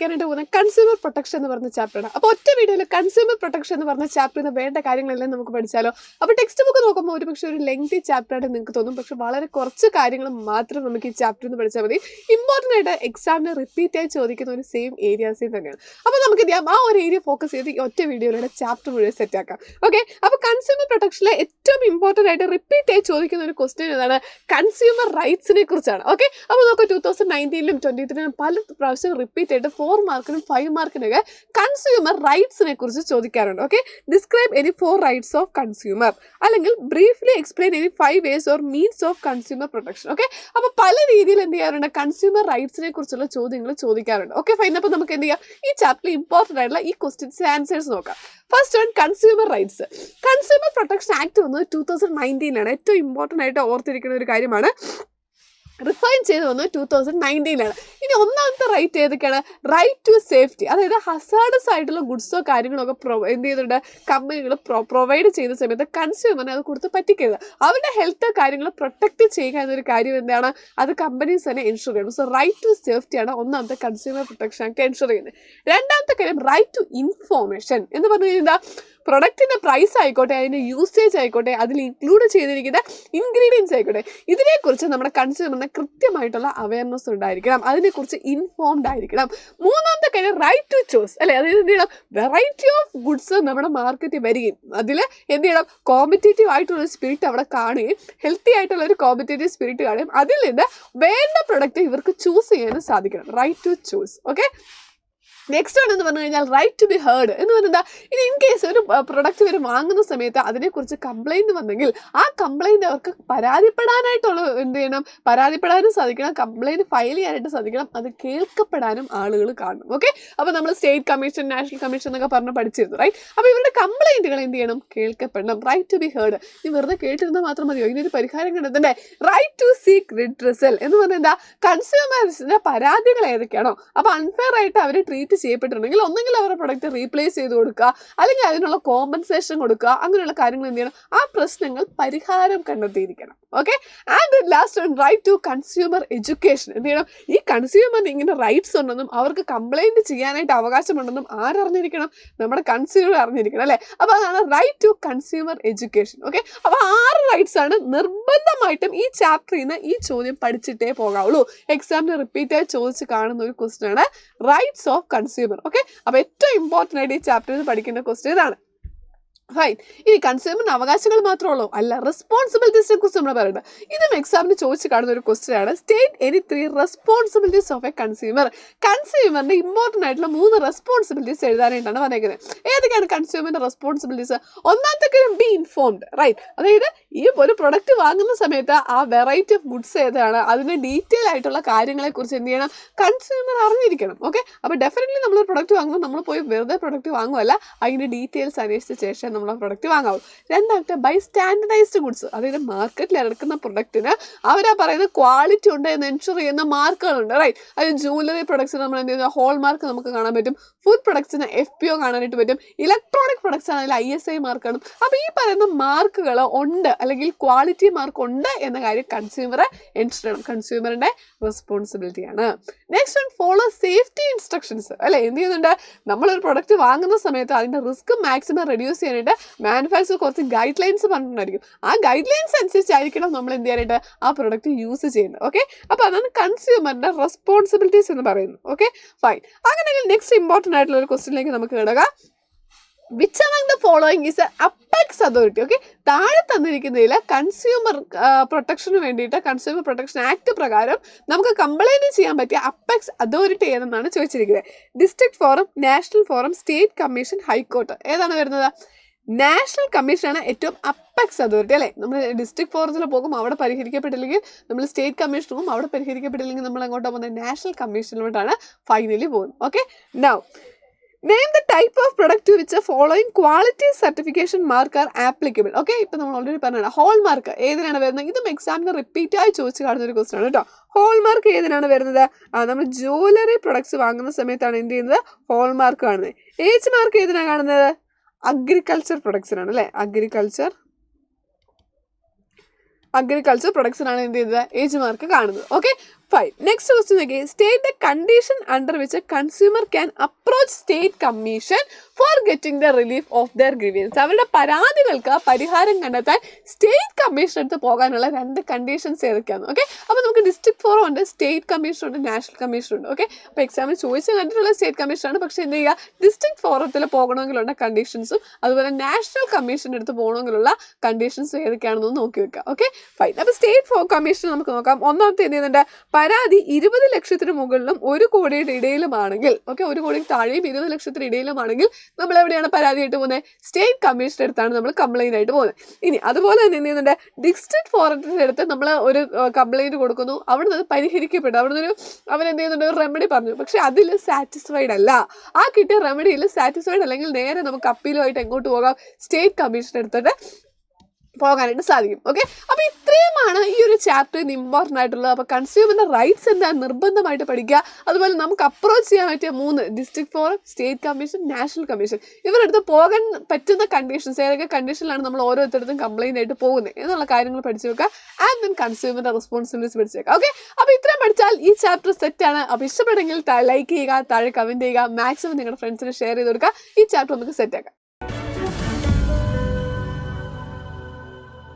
പഠിക്കാനായിട്ട് പോകുന്ന consumer protection എന്ന് പറഞ്ഞ ചാപ്റ്ററാണ്. അപ്പോൾ ഒറ്റ വീഡിയോയിൽ കൺസ്യൂമർ പ്രൊട്ടക്ഷൻ എന്ന് പറഞ്ഞ ചാപ്റ്ററിൽ നിന്ന് വേണ്ട കാര്യങ്ങളെല്ലാം നമുക്ക് പഠിച്ചാലോ. അപ്പോൾ ടെക്സ്റ്റ് ബുക്ക് നോക്കുമ്പോൾ ഒരുപക്ഷെ ഒരു ലെങ്തി ചാപ്റ്ററായിട്ട് നിങ്ങൾക്ക് തോന്നും, പക്ഷെ വളരെ കുറച്ച് കാര്യങ്ങൾ മാത്രം നമുക്ക് ഈ ചാപ്റ്ററിൽ നിന്ന് പഠിച്ചാൽ മതി. ഇമ്പോർട്ടൻ്റ് ആയിട്ട് എക്സാമിന് റിപ്പീറ്റ് ആയി ചോദിക്കുന്ന ഒരു സെയിം ഏരിയാസിൽ തന്നെയാണ്. അപ്പോൾ നമുക്ക് ചെയ്യാം ആ ഒരു ഏരിയ ഫോക്കസ് ചെയ്ത് ഈ ഒറ്റ വീഡിയോയിലൂടെ ചാപ്റ്റർ മുഴുവൻ സെറ്റ് ആക്കാം. ഓക്കെ, അപ്പോൾ കൺസ്യൂമർ പ്രൊട്ടക്ഷനിലെ ഏറ്റവും ഇമ്പോർട്ടൻ്റ് ആയിട്ട് റിപ്പീറ്റ് ആയി ചോദിക്കുന്ന ഒരു ക്വസ്റ്റ്യൻ ഏതാണ്? കൺസ്യൂമർ റൈറ്റ്സിനെ കുറിച്ചാണ്. ഓക്കെ, അപ്പോൾ നമുക്ക് 2019-ലും 2023-ലും പല പ്രാവശ്യം റിപ്പീറ്റ് ആയിട്ട് 4 മാർക്കിനും 5 മാർക്കിനൊക്കെ കൺസ്യൂമർ റൈറ്റ്സിനെ കുറിച്ച് ചോദിക്കാറുണ്ട്. Okay, describe any 4 rights of consumer, അല്ലെങ്കിൽ briefly explain any 5 ways or means of consumer protection. Okay, അപ്പോൾ പല രീതിയിൽ എന്ത് ചെയ്യാറുണ്ട്? കൺസ്യൂമർ റൈറ്റ്സിനെ കുറിച്ചുള്ള ചോദ്യങ്ങൾ ചോദിക്കാറുണ്ട്. Okay fine. അപ്പോൾ നമുക്ക് എന്ത് ചെയ്യാം, ഈ ചാപ്റ്ററിൽ ഇമ്പോർട്ടൻ്റ് ആയിട്ടുള്ള ഈ ക്വസ്റ്റ്യൻസ് ആൻസേഴ്സ് നോക്കാം. First one, consumer rights. Consumer protection act വന്നത് 2019-ലാണ്. ഏറ്റവും ഇമ്പോർട്ടൻ്റ് ആയിട്ട് ഓർത്തിരിക്കുന്ന ഒരു കാര്യമാണ്. റിഫൈൻ ചെയ്ത് വന്നത് 2019-ലാണ്. ഇനി ഒന്നാമത്തെ റൈറ്റ് ഏതൊക്കെയാണ്? Right to safety. അതായത് ഹസാർഡസ് ആയിട്ടുള്ള ഗുഡ്സോ കാര്യങ്ങളോ ഒക്കെ എന്ത് ചെയ്യുന്നുണ്ട്? കമ്പനികൾ പ്രൊവൈഡ് ചെയ്യുന്ന സമയത്ത് കൺസ്യൂമറിനെ അത് കൊടുത്ത് പറ്റിക്കരുത്. അവരുടെ ഹെൽത്ത് കാര്യങ്ങൾ പ്രൊട്ടക്റ്റ് ചെയ്യുക എന്നൊരു കാര്യം എന്താണ്? അത് കമ്പനീസ് തന്നെ എൻഷുർ ചെയ്യണം. സോ റൈറ്റ് ടു സേഫ്റ്റിയാണ് ഒന്നാമത്തെ കൺസ്യൂമർ പ്രൊട്ടക്ഷൻ ആക്ട് എൻഷുർ ചെയ്യുന്നത്. രണ്ടാമത്തെ കാര്യം റൈറ്റ് ടു ഇൻഫോർമേഷൻ എന്ന് പറഞ്ഞു കഴിഞ്ഞാൽ പ്രൊഡക്റ്റിൻ്റെ പ്രൈസ് ആയിക്കോട്ടെ, അതിൻ്റെ യൂസേജ് ആയിക്കോട്ടെ, അതിൽ ഇൻക്ലൂഡ് ചെയ്തിരിക്കുന്ന ഇൻഗ്രീഡിയൻസ് ആയിക്കോട്ടെ, ഇതിനെക്കുറിച്ച് നമ്മുടെ കൺസ്യൂമറിന് കൃത്യമായിട്ടുള്ള അവയർനെസ് ഉണ്ടായിരിക്കണം, അതിനെക്കുറിച്ച് ഇൻഫോംഡ് ആയിരിക്കണം. മൂന്നാമത്തെ കാര്യം റൈറ്റ് ടു ചോയ്സ് അല്ലേ. അതായത് എന്ത് ചെയ്യണം? വെറൈറ്റി ഓഫ് ഗുഡ്സ് നമ്മുടെ മാർക്കറ്റിൽ വരികയും അതിൽ എന്ത് ചെയ്യണം? കോമ്പറ്റേറ്റീവ് ആയിട്ടുള്ള സ്പിരിറ്റ് അവിടെ കാണുകയും ഹെൽത്തി ആയിട്ടുള്ള ഒരു കോമ്പറ്റേറ്റീവ് സ്പിരിറ്റ് കാണുകയും അതിൽ നിന്ന് വേണ്ട പ്രൊഡക്റ്റ് ഇവർക്ക് ചൂസ് ചെയ്യാനും സാധിക്കണം. Right to choose. Okay, next one എന്ന് പറഞ്ഞു കഴിഞ്ഞാൽ റൈറ്റ് ടു ബി ഹേർഡ് എന്ന് പറഞ്ഞാൽ ഇനി ഇൻ കേസ് ഒരു പ്രൊഡക്റ്റ് ഇവർ വാങ്ങുന്ന സമയത്ത് അതിനെക്കുറിച്ച് കംപ്ലൈൻറ്റ് വന്നെങ്കിൽ ആ കംപ്ലൈൻറ്റ് അവർക്ക് പരാതിപ്പെടാനായിട്ടുള്ള എന്ത് ചെയ്യണം? പരാതിപ്പെടാനും സാധിക്കണം, കംപ്ലൈൻറ്റ് ഫയൽ ചെയ്യാനായിട്ട് സാധിക്കണം, അത് കേൾക്കപ്പെടാനും ആളുകൾ കാണണം. ഓക്കെ, അപ്പോൾ നമ്മൾ സ്റ്റേറ്റ് കമ്മീഷൻ, നാഷണൽ കമ്മീഷൻ എന്നൊക്കെ പറഞ്ഞ് പഠിച്ചിരുന്നു, റൈറ്റ്? അപ്പോൾ ഇവരുടെ കംപ്ലൈൻറ്റുകൾ എന്ത് ചെയ്യണം? കേൾക്കപ്പെടണം. Right to be heard. ഇനി വെറുതെ കേട്ടിരുന്നാൽ മാത്രം മതിയോ? ഇതിനൊരു പരിഹാരം കണ്ടെത്തണ്ടേ? റൈറ്റ് ടു സീക്ക് റിഡ്രസൽ എന്ന് പറഞ്ഞാൽ എന്താ? കൺസ്യൂമേഴ്സിൻ്റെ പരാതികൾ ഏതൊക്കെയാണോ അപ്പോൾ അൺഫെയർ ആയിട്ട് അവർ ട്രീറ്റ് ചെയ്യപ്പെട്ടിട്ടുണ്ടെങ്കിൽ ഒന്നെങ്കിൽ അവരുടെ പ്രൊഡക്റ്റ് റീപ്ലേസ് ചെയ്ത് കൊടുക്കുക, അല്ലെങ്കിൽ അതിനുള്ള കോമ്പൻസേഷൻ കൊടുക്കുക, അങ്ങനെയുള്ള കാര്യങ്ങൾ എന്ത് ചെയ്യണം? ആ പ്രശ്നങ്ങൾ പരിഹാരം കണ്ടെത്തിയിരിക്കണം. Okay, and last one right to consumer education. എന്ത് ചെയ്യണം? ഈ കൺസ്യൂമറിന് ഇങ്ങനെ റൈറ്റ്സ് ഉണ്ടെന്നും അവർക്ക് കംപ്ലൈൻറ്റ് ചെയ്യാനായിട്ട് അവകാശമുണ്ടെന്നും ആരറിഞ്ഞിരിക്കണം? നമ്മുടെ കൺസ്യൂമർ അറിഞ്ഞിരിക്കണം അല്ലേ. അപ്പോൾ അതാണ് right to consumer education. Okay, അപ്പോൾ 6 റൈറ്റ്സ് ആണ് നിർബന്ധമായിട്ടും ഈ ചാപ്റ്ററിൽ നിന്ന് ഈ ചോദ്യം പഠിച്ചിട്ടേ പോകാവുള്ളൂ. എക്സാമിന് റിപ്പീറ്റായി ചോദിച്ച് കാണുന്ന ഒരു ക്വസ്റ്റ്യൻ ആണ് റൈറ്റ്സ് ഓഫ് കൺസ്യൂമർ. ഓക്കെ, അപ്പോൾ ഏറ്റവും ഇമ്പോർട്ടൻ്റ് ആയിട്ട് ഈ ചാപ്റ്ററിൽ പഠിക്കുന്ന ക്വസ്റ്റ്യൻ ഇതാണ്. ഫൈൻ. ഇനി കൺസ്യൂമറിന് അവകാശങ്ങൾ മാത്രമേ അല്ല, റെസ്പോൺസിബിലിറ്റീസിനെ കുറിച്ച് നമ്മൾ പറയുന്നത്. ഇതും എക്സാമിന് ചോദിച്ച് കാണുന്ന ഒരു ക്വസ്റ്റ്യൻ ആണ്. State any 3 responsibilities of a consumer. കൺസ്യൂമറിന്റെ ഇമ്പോർട്ടൻ്റ് ആയിട്ടുള്ള 3 റെസ്പോൺസിബിലിറ്റീസ് എഴുതാനായിട്ടാണ് പറഞ്ഞേക്കുന്നത്. ഏതൊക്കെയാണ് കൺസ്യൂമറിന്റെ റെസ്പോൺസിബിലിറ്റീസ്? ഒന്നാമത്തെ കാര്യം ബി ഇൻഫോംഡ്, റൈറ്റ്? അതായത് ഈ ഒരു പ്രൊഡക്റ്റ് വാങ്ങുന്ന സമയത്ത് ആ വെറൈറ്റി ഓഫ് ഗുഡ്സ് ഏതാണ്, അതിന്റെ ഡീറ്റെയിൽ ആയിട്ടുള്ള കാര്യങ്ങളെക്കുറിച്ച് എന്ത് ചെയ്യണം? കൺസ്യൂമർ അറിഞ്ഞിരിക്കണം. ഓക്കെ, അപ്പോൾ ഡെഫിനറ്റ്ലി നമ്മൾ പ്രൊഡക്റ്റ് വാങ്ങുമ്പോൾ നമ്മൾ പോയി വെറുതെ പ്രൊഡക്റ്റ് വാങ്ങുമല്ല, അതിന്റെ ഡീറ്റെയിൽസ് അന്വേഷിച്ച ശേഷം നമ്മൾ പ്രൊഡക്റ്റ് വാങ്ങാവും. രണ്ടാമത്തെ ബൈ സ്റ്റാൻഡർഡൈസ്ഡ് ഗുഡ്സ്. അതായത് മാർക്കറ്റിൽ ഇറക്കുന്ന പ്രൊഡക്റ്റിന് അവരാ പറയുന്ന ക്വാളിറ്റി ഉണ്ട് എന്ന് എൻഷുർ ചെയ്യുന്ന മാർക്കുകളുണ്ട്, റൈറ്റ്? അതായത് ജ്വല്ലറി പ്രൊഡക്ട്സിന് നമ്മൾ എന്ത് ചെയ്യുന്നത്? ഹോൾ മാർക്ക് നമുക്ക് കാണാൻ പറ്റും. ഫുഡ് പ്രൊഡക്ട്സിന് FPO കാണാനായിട്ട് പറ്റും. ഇലക്ട്രോണിക് പ്രൊഡക്ട്സ് ആണെങ്കിൽ ISI മാർക്ക് കാണും. അപ്പോൾ ഈ പറയുന്ന മാർക്കുകൾ ഉണ്ട് അല്ലെങ്കിൽ ക്വാളിറ്റി മാർക്ക് ഉണ്ട് എന്ന കാര്യം കൺസ്യൂമറെ എൻഷുർ ചെയ്യണം. കൺസ്യൂമറിന്റെ റെസ്പോൺസിബിലിറ്റിയാണ്. Next one follow safety instructions അല്ലെ. എന്ത് ചെയ്യുന്നുണ്ട്? നമ്മളൊരു പ്രൊഡക്റ്റ് വാങ്ങുന്ന സമയത്ത് അതിന്റെ റിസ്ക് മാക്സിമം റെഡ്യൂസ് ചെയ്യാനായിട്ട് മാനുഫാക്ചർ കുറച്ച് ഗൈഡ് ലൈൻസ് പറഞ്ഞിട്ടുണ്ടായിരിക്കും. ആ ഗൈഡ് ലൈൻസ് അനുസരിച്ചായിരിക്കണം നമ്മൾ എന്ത് ചെയ്യാനായിട്ട് ആ പ്രൊഡക്റ്റ് യൂസ് ചെയ്യുന്നത്. ഓക്കെ, അപ്പോൾ അതാണ് കൺസ്യൂമറിന്റെ റെസ്പോൺസിബിലിറ്റീസ് എന്ന് പറയുന്നത്. Okay fine. അങ്ങനെയെങ്കിൽ നെക്സ്റ്റ് ഇമ്പോർട്ടൻ്റ് ആയിട്ടുള്ള ഒരു ക്വസ്റ്റ്യനിലേക്ക് നമുക്ക് കിടക്കാം. Which among the following is an apex authority? Okay, താഴെ തന്നിരിക്കുന്നതിൽ കൺസ്യൂമർ പ്രൊട്ടക്ഷന് വേണ്ടിയിട്ട് കൺസ്യൂമർ പ്രൊട്ടക്ഷൻ ആക്ട് പ്രകാരം നമുക്ക് കംപ്ലൈൻറ്റ് ചെയ്യാൻ പറ്റിയ അപ്പെക്സ് അതോറിറ്റി ഏതെന്നാണ് ചോദിച്ചിരിക്കുന്നത്. District forum, national forum, state commission, high court. ഏതാണ് വരുന്നത്? നാഷണൽ കമ്മീഷനാണ് ഏറ്റവും അപ്പെക്സ് അതോറിറ്റി അല്ലേ. നമ്മൾ ഡിസ്ട്രിക്ട് ഫോറത്തിൽ പോകും, അവിടെ പരിഹരിക്കപ്പെട്ടില്ലെങ്കിൽ നമ്മൾ സ്റ്റേറ്റ് കമ്മീഷൻ പോകും, അവിടെ പരിഹരിക്കപ്പെട്ടില്ലെങ്കിൽ നമ്മൾ എങ്ങോട്ടാണ് പോകുന്നത്? നാഷണൽ കമ്മീഷനിലോട്ടാണ് ഫൈനലി പോകുന്നത്. Okay, now name the type of product to which following quality certification mark are applicable. Okay, ഇപ്പം നമ്മൾ ഓൾറെഡി പറഞ്ഞതാണ് ഹോൾ മാർക്ക് ഏതിനാണ് വരുന്നത്. ഇതും എക്സാമിന് റിപ്പീറ്റ് ആയി ചോദിച്ച് കാണുന്ന ഒരു ക്വസ്റ്റൻ ആണ് കേട്ടോ. ഹോൾ മാർക്ക് ഏതിനാണ് വരുന്നത്? നമ്മൾ ജ്വല്ലറി പ്രൊഡക്ട്സ് വാങ്ങുന്ന സമയത്താണ് എന്ത് ചെയ്യുന്നത്? ഹോൾ മാർക്ക് കാണുന്നത്. ഏജ് മാർക്ക് ഏതിനാണ് കാണുന്നത്? അഗ്രികൾച്ചർ പ്രൊഡക്ട്സിനാണ് അല്ലേ. അഗ്രികൾച്ചർ പ്രൊഡക്ട്സിനാണ് എന്ത് ചെയ്യുന്നത്? ഏജ് മാർക്ക് കാണുന്നത്. Okay Fine. Next question again. State the condition under which a consumer can approach state commission for getting the relief of their grievance. അവരുടെ പരാതികൾക്ക് പരിഹാരം കണ്ടെത്താൻ സ്റ്റേറ്റ് കമ്മീഷൻ അടുത്ത് പോകാനുള്ള 2 കണ്ടീഷൻസ് ഏതൊക്കെയാണ്? ഓക്കെ, അപ്പോൾ നമുക്ക് ഡിസ്ട്രിക്ട് ഫോറം ഉണ്ട്, സ്റ്റേറ്റ് കമ്മീഷൻ ഉണ്ട്, നാഷണൽ കമ്മീഷൻ ഉണ്ട്. ഓക്കെ, അപ്പോൾ എക്സാമിന് ചോദിച്ച് കണ്ടിട്ടുള്ള സ്റ്റേറ്റ് കമ്മീഷനാണ്. പക്ഷേ എന്ത് ചെയ്യുക, ഡിസ്ട്രിക്ട് ഫോറത്തിൽ പോകണമെങ്കിലുള്ള കണ്ടീഷൻസും അതുപോലെ നാഷണൽ കമ്മീഷൻ്റെ അടുത്ത് പോകണമെങ്കിലുള്ള കണ്ടീഷൻസും ഏതൊക്കെയാണെന്ന് നോക്കി വെക്കുക. Okay, fine. അപ്പോൾ സ്റ്റേറ്റ് കമ്മീഷൻ നമുക്ക് നോക്കാം. ഒന്നാമത്തെ എന്ത് ചെയ്യുന്നുണ്ട്, പരാതി 20 ലക്ഷത്തിന് മുകളിലും 1 കോടിയുടെ ഇടയിലുമാണെങ്കിൽ, ഓക്കെ, 1 കോടി താഴെയും 20 ലക്ഷത്തിന് ഇടയിലുമാണെങ്കിൽ നമ്മൾ എവിടെയാണ് പരാതിയായിട്ട് പോകുന്നത്? സ്റ്റേറ്റ് കമ്മീഷൻ്റെ അടുത്താണ് നമ്മൾ കംപ്ലൈൻ്റ് ആയിട്ട് പോകുന്നത്. ഇനി അതുപോലെ തന്നെ എന്ത് ചെയ്യുന്നുണ്ട്, ഡിസ്ട്രിക്ട് ഫോറത്തിൻ്റെ അടുത്ത് നമ്മൾ ഒരു കംപ്ലൈൻറ്റ് കൊടുക്കുന്നു, അവിടെ നിന്ന് പരിഹരിക്കപ്പെട്ടു, അവിടെ നിന്നൊരു അവരെന്ത് ചെയ്യുന്നുണ്ട്, ഒരു റെമഡി പറഞ്ഞു, പക്ഷെ അതിൽ സാറ്റിസ്ഫൈഡ് അല്ല, ആ കിട്ടിയ റെമഡിയിൽ സാറ്റിസ്ഫൈഡ് അല്ലെങ്കിൽ നേരെ നമുക്ക് അപ്പീലുമായിട്ട് എങ്ങോട്ട് പോകാം? സ്റ്റേറ്റ് കമ്മീഷൻ്റെ അടുത്തിട്ട് പോകാനായിട്ട് സാധിക്കും. ഓക്കെ, അപ്പോൾ ഇത്രയുമാണ് ഈ ഒരു ചാപ്റ്ററിന് ഇമ്പോർട്ടൻ്റ് ആയിട്ടുള്ളത്. അപ്പോൾ കൺസ്യൂമറിൻ്റെ റൈറ്റ്സ് എന്താ നിർബന്ധമായിട്ട് പഠിക്കുക. അതുപോലെ നമുക്ക് അപ്രോച്ച് ചെയ്യാൻ പറ്റിയ 3 district forum, state commission, national commission, ഇവരടുത്ത് പോകാൻ പറ്റുന്ന കണ്ടീഷൻസ്, ഏതൊക്കെ കണ്ടീഷനിലാണ് നമ്മൾ ഓരോരുത്തരുത്തും കംപ്ലൈൻ്റ് ആയിട്ട് പോകുന്നത് എന്നുള്ള കാര്യങ്ങൾ പഠിച്ചു വെക്കുക. ആൻഡ് ദെൻ കൺസ്യൂമറിൻ്റെ റെസ്പോൺസിബിലിറ്റീസ് പഠിച്ചു വെക്കുക. ഓക്കെ, അപ്പോൾ ഇത്രയും പഠിച്ചാൽ ഈ ചാപ്റ്റർ സെറ്റാണ്. അപ്പോൾ ഇഷ്ടപ്പെട്ടെങ്കിൽ ലൈക്ക് ചെയ്യുക, താഴെ കമൻറ്റ് ചെയ്യുക, മാക്സിമം നിങ്ങളുടെ ഫ്രണ്ട്സിന് ഷെയർ ചെയ്ത് കൊടുക്കുക. ഈ ചാപ്റ്റർ നമുക്ക് സെറ്റാക്കാം.